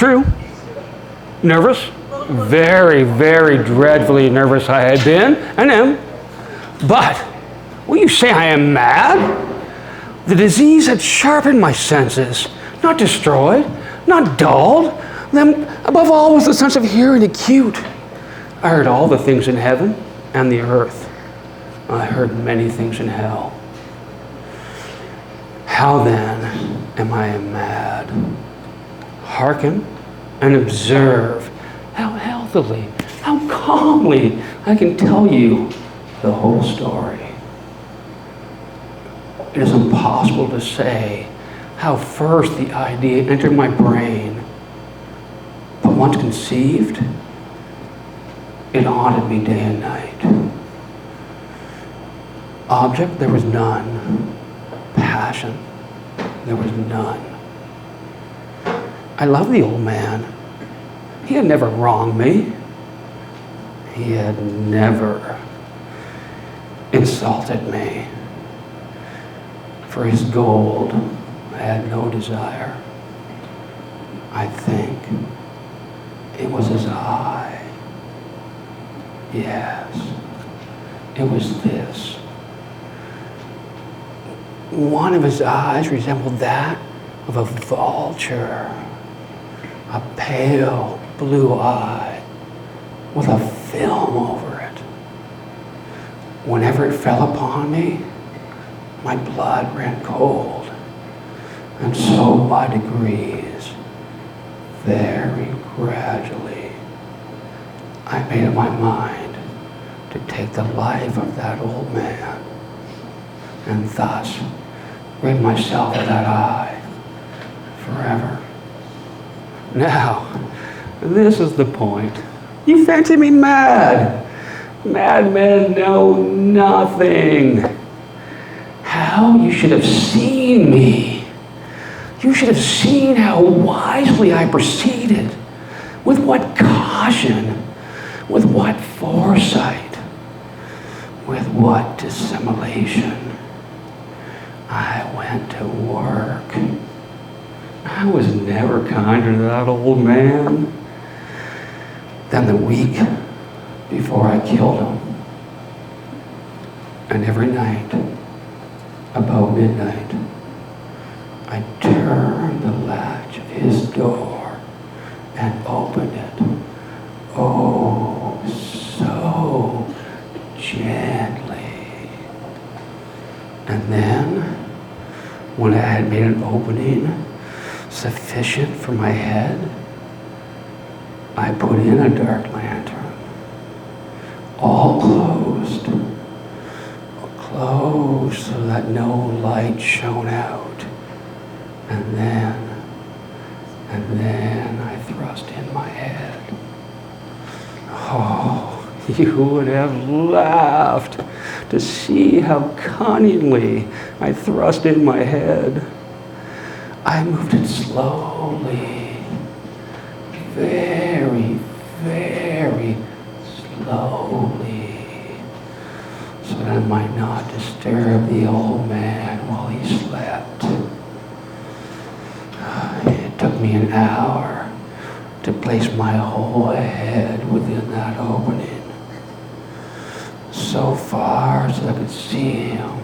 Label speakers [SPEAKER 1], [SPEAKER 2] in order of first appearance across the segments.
[SPEAKER 1] true. Nervous, very, very dreadfully nervous I had been, and am. But will you say I am mad? The disease had sharpened my senses, not destroyed, not dulled. Them, above all, was the sense of hearing acute. I heard all the things in heaven and the earth. I heard many things in hell. How then am I mad? Hearken and observe how healthily, how calmly I can tell you the whole story. It is impossible to say how first the idea entered my brain, but once conceived, it haunted me day and night. Object, there was none. Passion, there was none. I loved the old man. He had never wronged me. He had never insulted me. For his gold, I had no desire. I think it was his eye. Yes, it was this. One of his eyes resembled that of a vulture, a pale blue eye with a film over it. Whenever it fell upon me, my blood ran cold, and so by degrees, very gradually, I made up my mind to take the life of that old man, and thus rid myself of that eye forever. Now, this is the point. You fancy me mad. Madmen know nothing. How you should have seen me. You should have seen how wisely I proceeded, with what caution, with what foresight, with what dissimulation. I went to work. I was never kinder to that old man than the week before I killed him. And every night, about midnight, I turned the latch of his door and opened it. Oh, so gently. And then, when I had made an opening sufficient for my head, I put in a dark lantern, all closed so that no light shone out. And then I thrust in my head. Oh, you would have laughed to see how cunningly I thrust in my head. I moved it slowly, very, very slowly, so that I might not disturb the old man while he slept. It took me an hour to place my whole head within that opening, so far so I could see him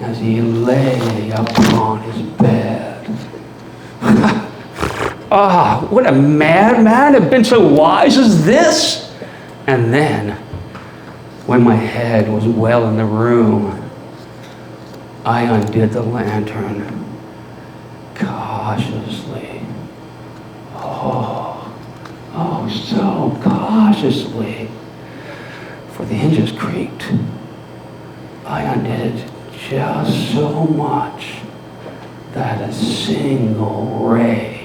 [SPEAKER 1] as he lay upon his bed. Ah, would a madman have been so wise as this? And then, when my head was well in the room, I undid the lantern cautiously. Oh, so cautiously. For the hinges creaked. I undid it just so much that a single ray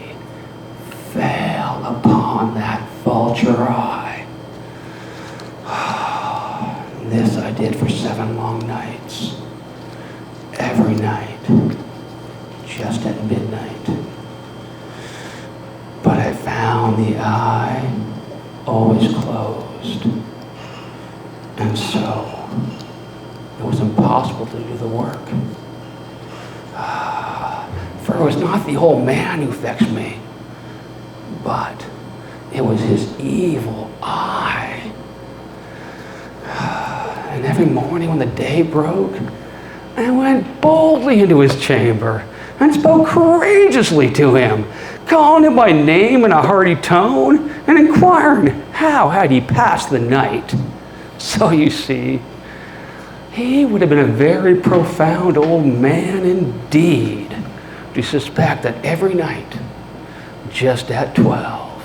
[SPEAKER 1] fell upon that vulture eye. This I did for 7 long nights. Every night, just at midnight. But I found the eye always closed. And so, it was impossible to do the work. For it was not the old man who vexed me, but it was his evil eye. And every morning when the day broke, I went boldly into his chamber and spoke courageously to him, calling him by name in a hearty tone and inquiring how had he passed the night. So you see, he would have been a very profound old man indeed to suspect that every night, just at 12,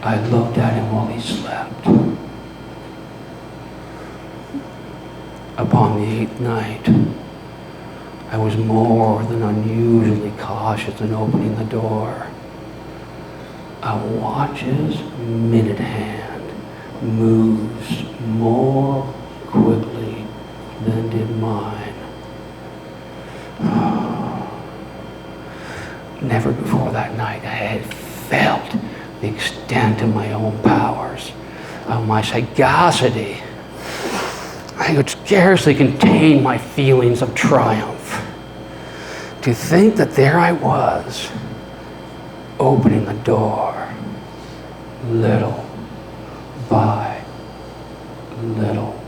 [SPEAKER 1] I looked at him while he slept. Upon the 8th night, I was more than unusually cautious in opening the door. A watch's minute hand moves more quickly than did mine. Never before that night I had felt the extent of my own powers, of my sagacity. I could scarcely contain my feelings of triumph. To think that there I was, opening the door, little by little.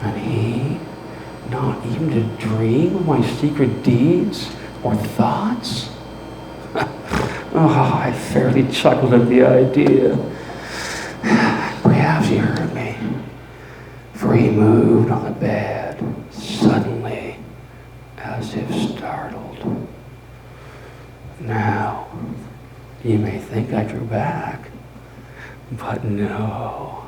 [SPEAKER 1] And he, not even to dream of my secret deeds or thoughts? Oh, I fairly chuckled at the idea. Perhaps he heard me, for he moved on the bed suddenly, as if startled. Now, you may think I drew back, but no.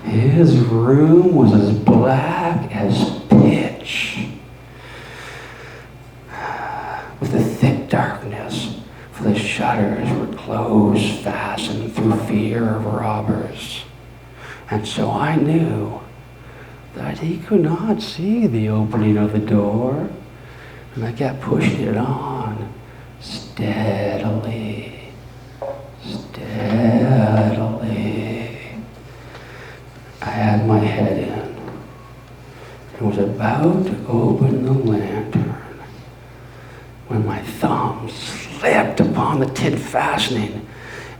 [SPEAKER 1] His room was as black as pitch, with the thick darkness, for the shutters were closed, fastened through fear of robbers. And so I knew that he could not see the opening of the door, and I kept pushing it on steadily, steadily. I had my head in and was about to open the lantern when my thumb slipped upon the tin fastening,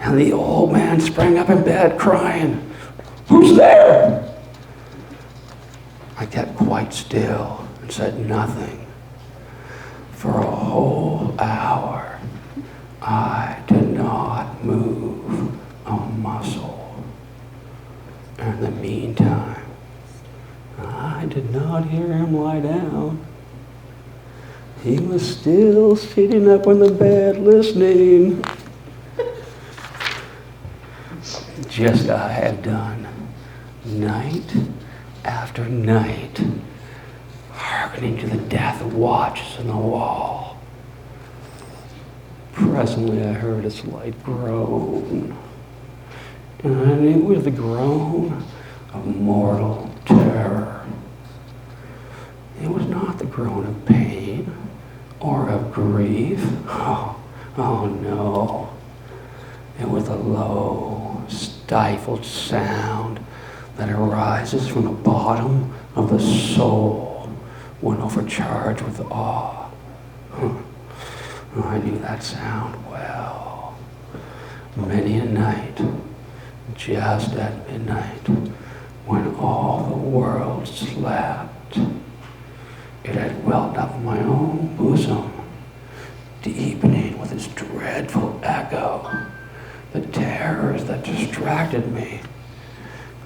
[SPEAKER 1] and the old man sprang up in bed crying, "Who's there?" I kept quite still and said nothing. For a whole hour, I did not move a muscle. In the meantime, I did not hear him lie down. He was still sitting up on the bed listening, just as I had done night after night, hearkening to the death watches in the wall. Presently I heard a slight groan, and it was the groan of mortal terror. It was not the groan of pain or of grief. Oh no. It was a low, stifled sound that arises from the bottom of the soul when overcharged with awe. I knew that sound well. Many a night, just at midnight, when all the world slept, it had welled up in my own bosom, deepening with its dreadful echo the terrors that distracted me.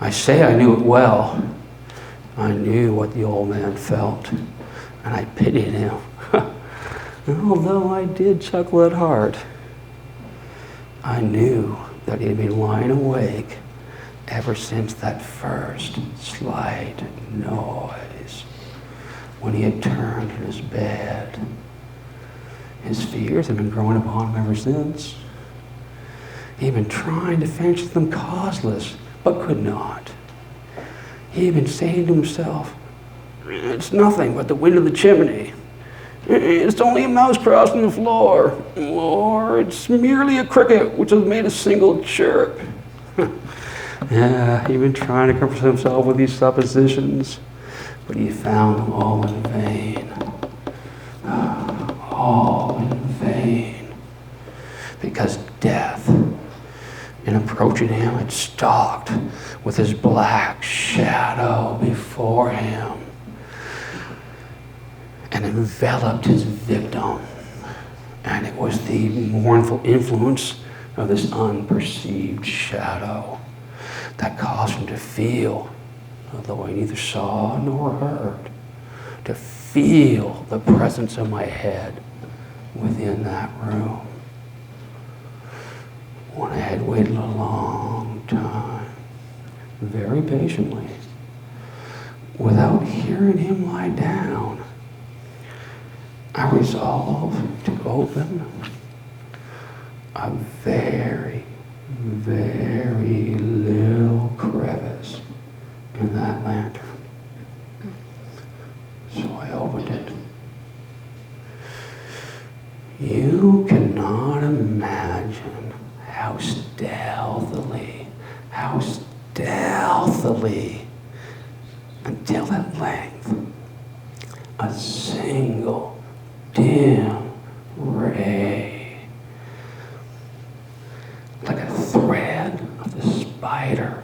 [SPEAKER 1] I say I knew it well. I knew what the old man felt, and I pitied him, although I did chuckle at heart. I knew that he had been lying awake ever since that first slight noise, when he had turned in his bed. His fears had been growing upon him ever since. He had been trying to fancy them causeless, but could not. He had been saying to himself, "It's nothing but the wind of the chimney. It's only a mouse crossing the floor. Or it's merely a cricket which has made a single chirp." Yeah, he'd been trying to comfort himself with these suppositions, but he found them all in vain. All in vain. The approaching him had stalked with his black shadow before him and enveloped his victim. And it was the mournful influence of this unperceived shadow that caused him to feel, although I neither saw nor heard, to feel the presence of my head within that room. When I had waited a long time, very patiently, without hearing him lie down, I resolved to open a very, very little crevice in that lantern. So I opened it. You cannot imagine how stealthily, until at length, a single dim ray, like a thread of the spider,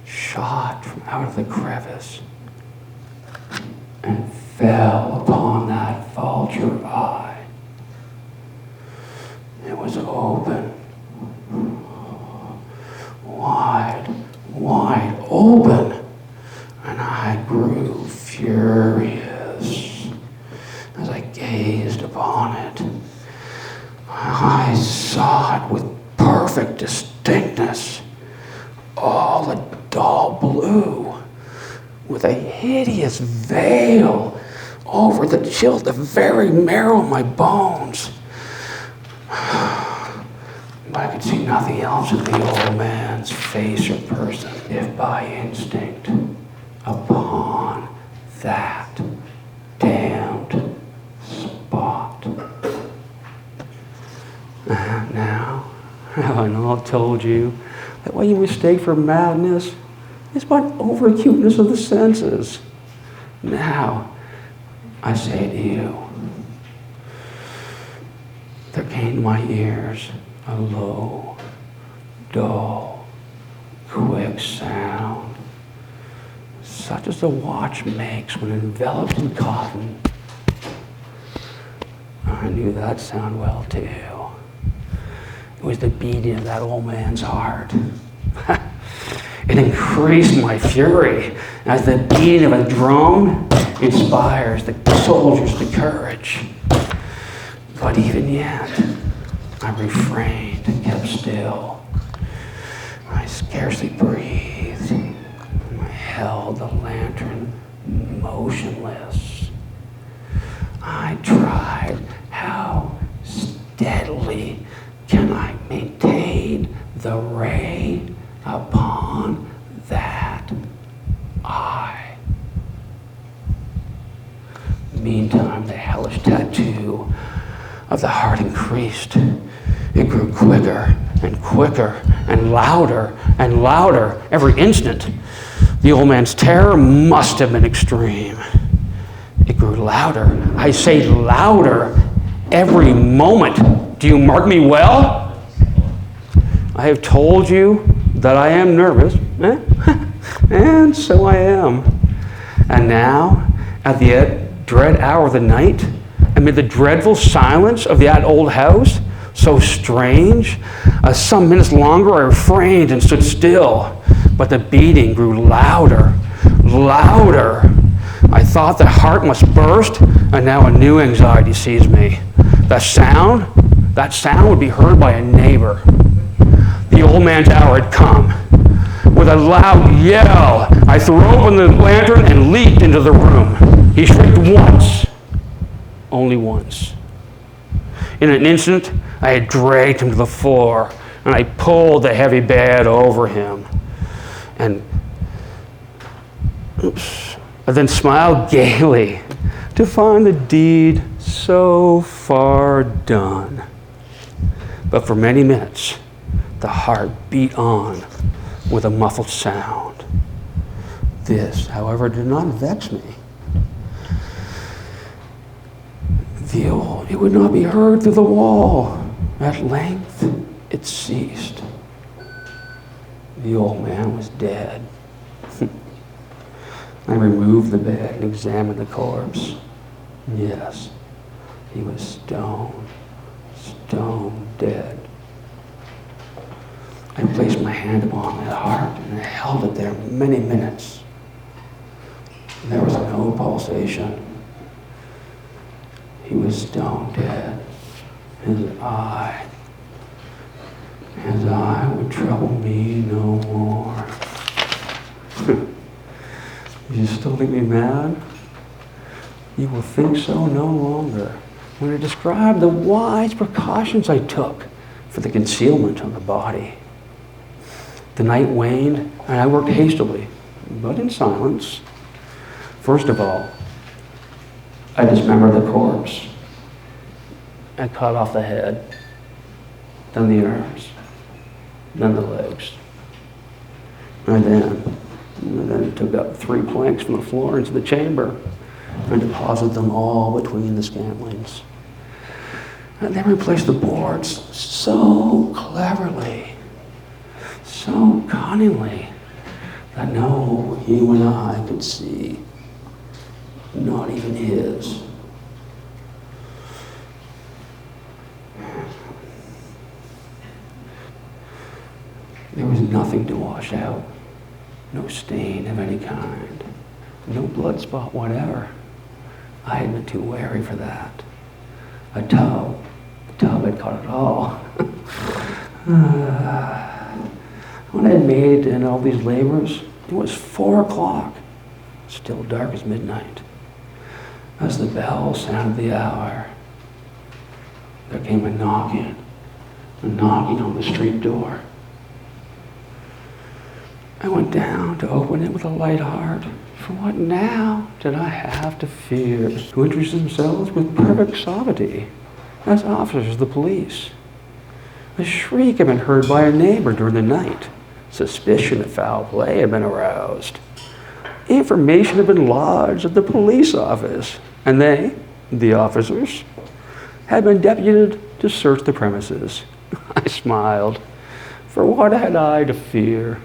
[SPEAKER 1] shot from out of the crevice and fell upon that vulture eye. It was open, wide open, and I grew furious as I gazed upon it. I saw it with perfect distinctness, all a dull blue, with a hideous veil over the chill, the very marrow of my bones. But I could see nothing else of the old man's face or person, if by instinct, upon that damned spot. And now, have I not told you that what you mistake for madness is but over-acuteness of the senses? Now, I say to you, there came to my ears a low, dull, quick sound, such as the watch makes when enveloped in cotton. I knew that sound well, too. It was the beating of that old man's heart. It increased my fury, as the beating of a drum inspires the soldiers to courage. But even yet, I refrained and kept still. I scarcely breathed. I held the lantern motionless. I tried how steadily can I maintain the ray upon that eye. Meantime, the hellish tattoo of the heart increased. It grew quicker and quicker and louder every instant. The old man's terror must have been extreme. It grew louder. I say louder every moment. Do you mark me well? I have told you that I am nervous, and so I am. And now, at the dread hour of the night, amid the dreadful silence of that old house, so strange, some minutes longer I refrained and stood still, but the beating grew louder. I thought the heart must burst, and now a new anxiety seized me. That sound would be heard by a neighbor. The old man's hour had come. With a loud yell, I threw open the lantern and leaped into the room. He shrieked once, only once. In an instant, I had dragged him to the floor, and I pulled the heavy bed over him. And I then smiled gaily to find the deed so far done. But for many minutes, the heart beat on with a muffled sound. This, however, did not vex me. It would not be heard through the wall. At length, it ceased. The old man was dead. I removed the bed and examined the corpse. Yes, he was stone dead. I placed my hand upon his heart and I held it there many minutes. There was no pulsation. He was stone dead. His eye would trouble me no more. You still think me mad? You will think so no longer when I describe the wise precautions I took for the concealment of the body. The night waned, and I worked hastily, but in silence. First of all, I dismembered the corpse. I cut off the head, then the arms, then the legs. And then took up 3 planks from the floor into the chamber and deposited them all between the scantlings. And then replaced the boards so cleverly, so cunningly, that no human eye could see, not even his. There was nothing to wash out, no stain of any kind, no blood spot whatever. I had been too wary for that. A tub had caught it all. When I had made and all these labors, it was 4 o'clock, still dark as midnight. As the bell sounded the hour, there came a knocking on the street door. I went down to open it with a light heart, for what now did I have to fear, who interested themselves with perfect suavity as officers of the police? A shriek had been heard by a neighbor during the night. Suspicion of foul play had been aroused. Information had been lodged at the police office, and they, the officers, had been deputed to search the premises. I smiled, for what had I to fear?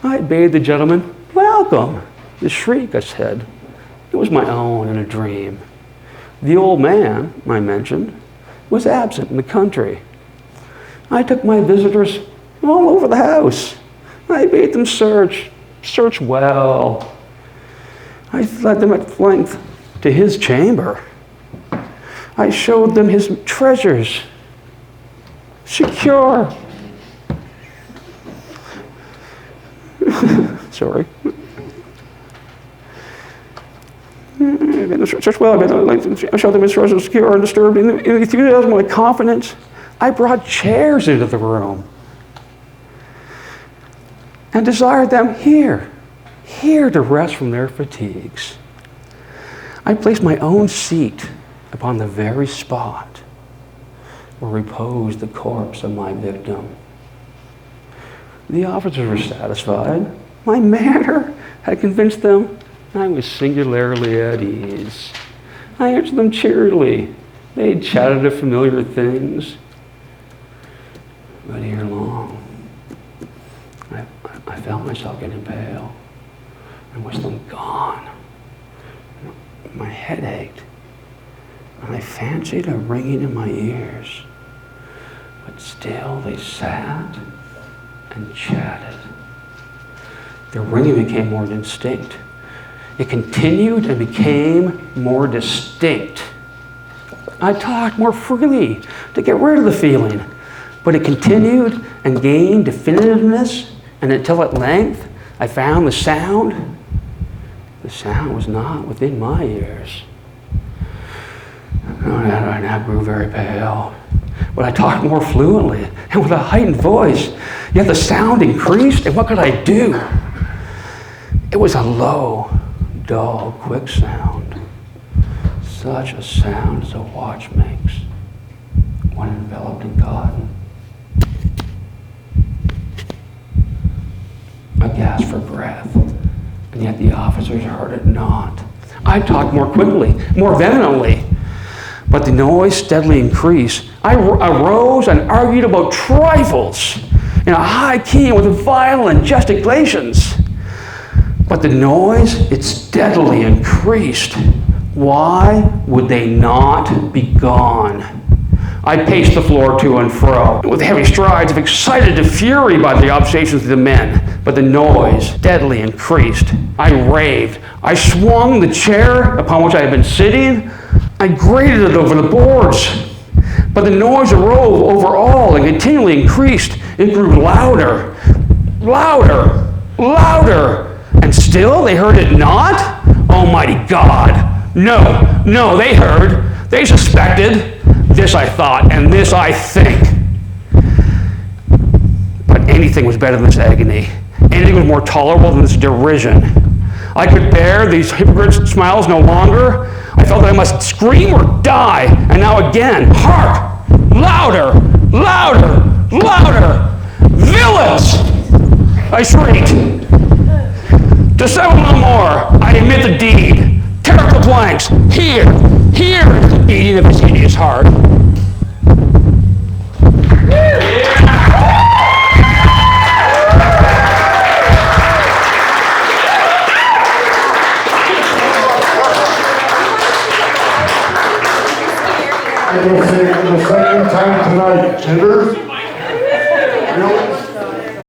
[SPEAKER 1] I bade the gentleman welcome. The shriek, I said, it was my own in a dream. The old man, I mentioned, was absent in the country. I took my visitors all over the house. I bade them search well. I led them at length to his chamber. I showed them his treasures, secure. Sorry. Search well. I showed them his treasures secure and undisturbed. In the enthusiasm of my confidence, I brought chairs into the room and desired them here to rest from their fatigues. I placed my own seat upon the very spot where reposed the corpse of my victim. The officers were satisfied. My manner had convinced them I was singularly at ease. I answered them cheerily. They chatted of familiar things. But ere long, I felt myself getting pale. I wished them gone. My head ached, and I fancied a ringing in my ears. But still they sat and chatted. The ringing became more distinct. It continued and became more distinct. I talked more freely to get rid of the feeling, but it continued and gained definitiveness, and until at length I found the sound. The sound was not within my ears. I now grew very pale, but I talked more fluently and with a heightened voice, yet the sound increased, and what could I do? It was a low, dull, quick sound, such a sound as a watch makes when enveloped in cotton. I gasped for breath, and yet the officers heard it not. I talked more quickly, more vehemently, but the noise steadily increased. I arose and argued about trifles, in a high key and with violent gesticulations. But the noise, it steadily increased. Why would they not be gone? I paced the floor to and fro, with heavy strides of excited fury by the observations of the men, but the noise steadily increased. I raved. I swung the chair upon which I had been sitting. I grated it over the boards. But the noise arose over all and continually increased. It grew louder, louder, louder. And still they heard it not? Almighty God! No, they heard. They suspected. This I thought, and this I think. But anything was better than this agony. Anything was more tolerable than this derision. I could bear these hypocrite smiles no longer. I felt that I must scream or die. And now again, hark! Louder! Louder! Louder! Villains! I shrieked. To settle no more, I admit the deed. Tear up the planks. Here is the beating of his hideous heart.
[SPEAKER 2] I will say for the second time tonight, genders,